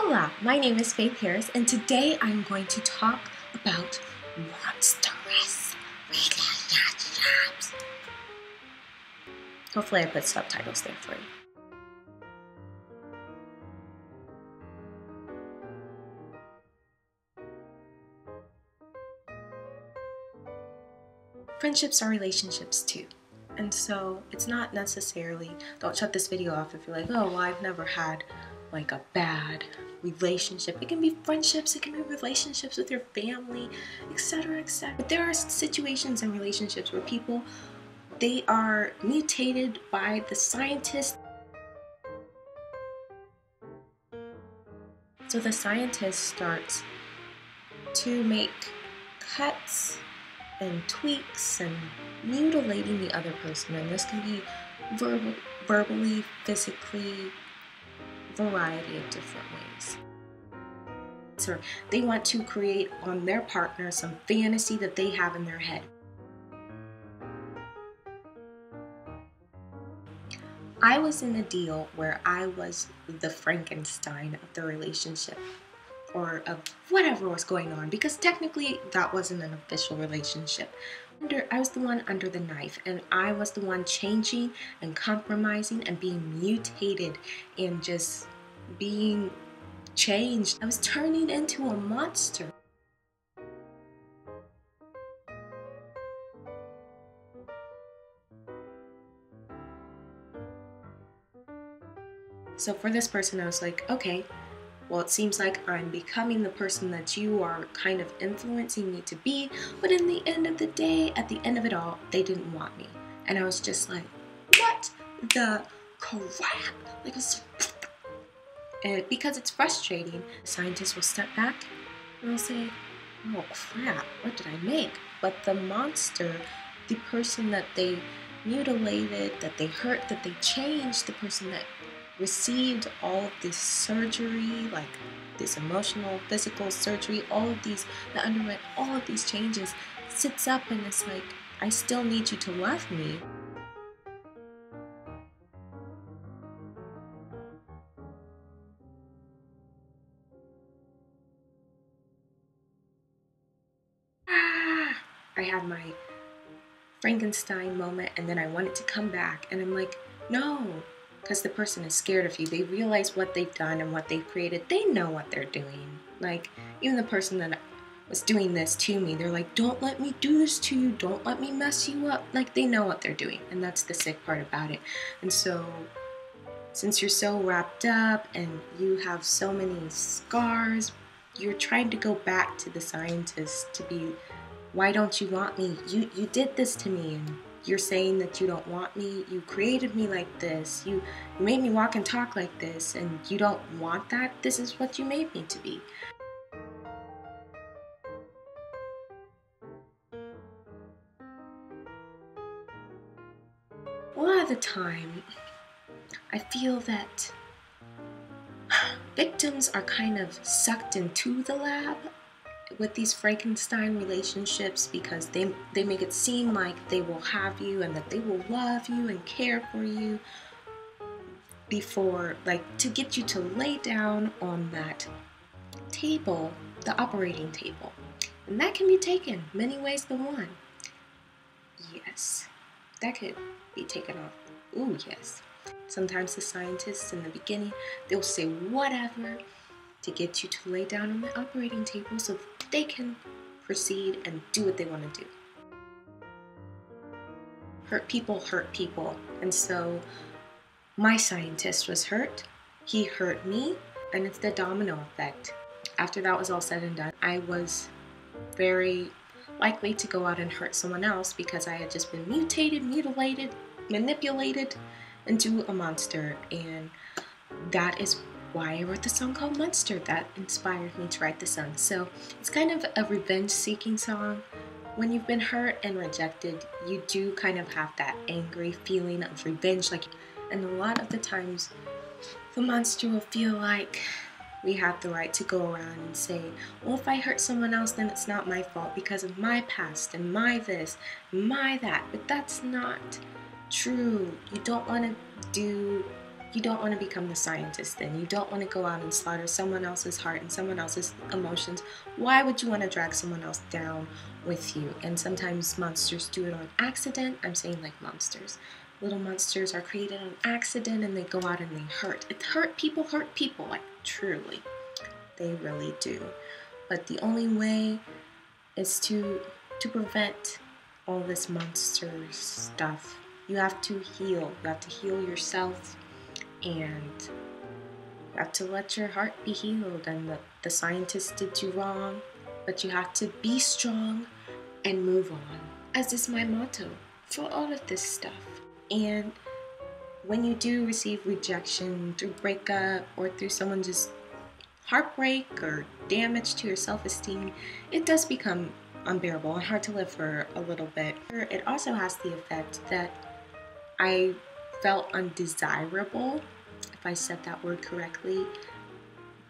Hola, my name is Faith Harris, and today I'm going to talk about monstrous relationships. Hopefully I put subtitles there for you. Friendships are relationships too. And so it's not necessarily, don't shut this video off if you're like, oh, well, I've never had like a bad relationship. It can be friendships, it can be relationships with your family, etc., etc. But there are situations and relationships where people, they are mutated by the scientists. So the scientist starts to make cuts and tweaks and mutilating the other person, and this can be verbally, physically, variety of different ways. So they want to create on their partner some fantasy that they have in their head. I was in a deal where I was the Frankenstein of the relationship, or of whatever was going on, because technically that wasn't an official relationship. I was the one under the knife, and I was the one changing and compromising and being mutated and just being changed. I was turning into a monster. So for this person, I was like, okay, well, it seems like I'm becoming the person that you are kind of influencing me to be, but in the end of the day, at the end of it all, they didn't want me. And I was just like, what the crap? Like, and because it's frustrating, scientists will step back and they'll say, oh crap, what did I make? But the monster, the person that they mutilated, that they hurt, that they changed, the person that received all of this surgery, like this emotional, physical surgery, all of these, that underwent all of these changes, sits up and it's like, I still need you to love me. I had my Frankenstein moment, and then I wanted to come back, and I'm like, no, because the person is scared of you. They realize what they've done and what they've created. They know what they're doing. Like, even the person that was doing this to me, they're like, don't let me do this to you. Don't let me mess you up. Like, they know what they're doing, and that's the sick part about it. And so, since you're so wrapped up and you have so many scars, you're trying to go back to the scientist to be, why don't you want me? You did this to me, and you're saying that you don't want me. You created me like this. You made me walk and talk like this, and you don't want that. This is what you made me to be. A lot of the time, I feel that victims are kind of sucked into the lab with these Frankenstein relationships, because they make it seem like they will have you and that they will love you and care for you before, like, to get you to lay down on that table, the operating table. And that can be taken many ways than one. Yes, that could be taken off. Ooh, yes. Sometimes the scientists in the beginning, they'll say whatever to get you to lay down on the operating table so that they can proceed and do what they want to do. Hurt people. And so my scientist was hurt, he hurt me, and it's the domino effect. After that was all said and done, I was very likely to go out and hurt someone else because I had just been mutated, mutilated, manipulated into a monster. And that is why I wrote the song called Monster. That inspired me to write the song. So it's kind of a revenge-seeking song. When you've been hurt and rejected, you do kind of have that angry feeling of revenge. And a lot of the times, the monster will feel like we have the right to go around and say, well, if I hurt someone else, then it's not my fault because of my past and my this, my that. But that's not true. You don't want to do You don't want to become the scientist then. You don't want to go out and slaughter someone else's heart and someone else's emotions. Why would you want to drag someone else down with you? And sometimes monsters do it on accident. I'm saying like monsters. Little monsters are created on accident and they go out and they hurt. It hurt people, like truly. They really do. But the only way is to prevent all this monster stuff. You have to heal. You have to heal yourself, and you have to let your heart be healed. And the scientists did you wrong, but you have to be strong and move on, as is my motto for all of this stuff. And when you do receive rejection through breakup or through someone just heartbreak or damage to your self-esteem, it does become unbearable and hard to live for a little bit. It also has the effect that I felt undesirable, if I said that word correctly,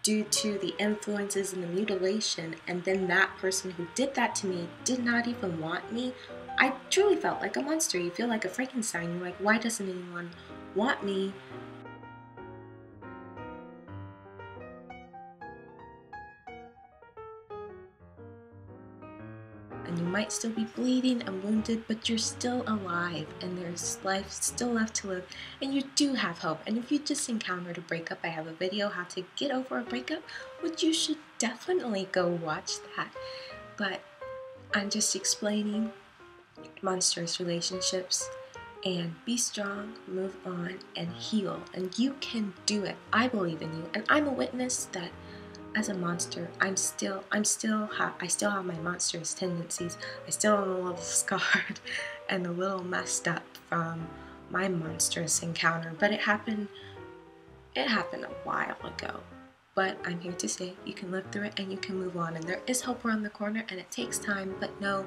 due to the influences and the mutilation, and then that person who did that to me did not even want me. I truly felt like a monster. You feel like a Frankenstein. You're like, why doesn't anyone want me? And you might still be bleeding and wounded, but you're still alive and there's life still left to live, and you do have hope. And if you just encountered a breakup, I have a video how to get over a breakup, which you should definitely go watch that. But I'm just explaining monstrous relationships, and be strong, move on, and heal. And you can do it. I believe in you, and I'm a witness that as a monster, I still have my monstrous tendencies. I still am a little scarred and a little messed up from my monstrous encounter, but it happened a while ago. But I'm here to say you can live through it and you can move on, and there is hope around the corner, and it takes time, but know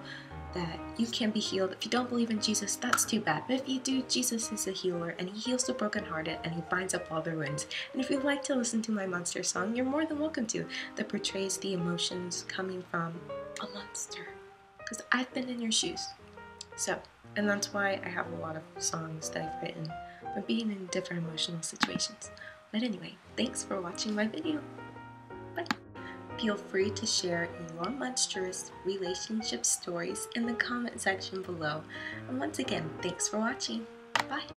that you can be healed. If you don't believe in Jesus, that's too bad. But if you do, Jesus is a healer, and he heals the brokenhearted, and he binds up all the wounds. And if you'd like to listen to my monster song, you're more than welcome to, that portrays the emotions coming from a monster, because I've been in your shoes. So, and that's why I have a lot of songs that I've written for being in different emotional situations. But anyway, thanks for watching my video. Bye. Feel free to share your monstrous relationship stories in the comment section below. And once again, thanks for watching. Bye.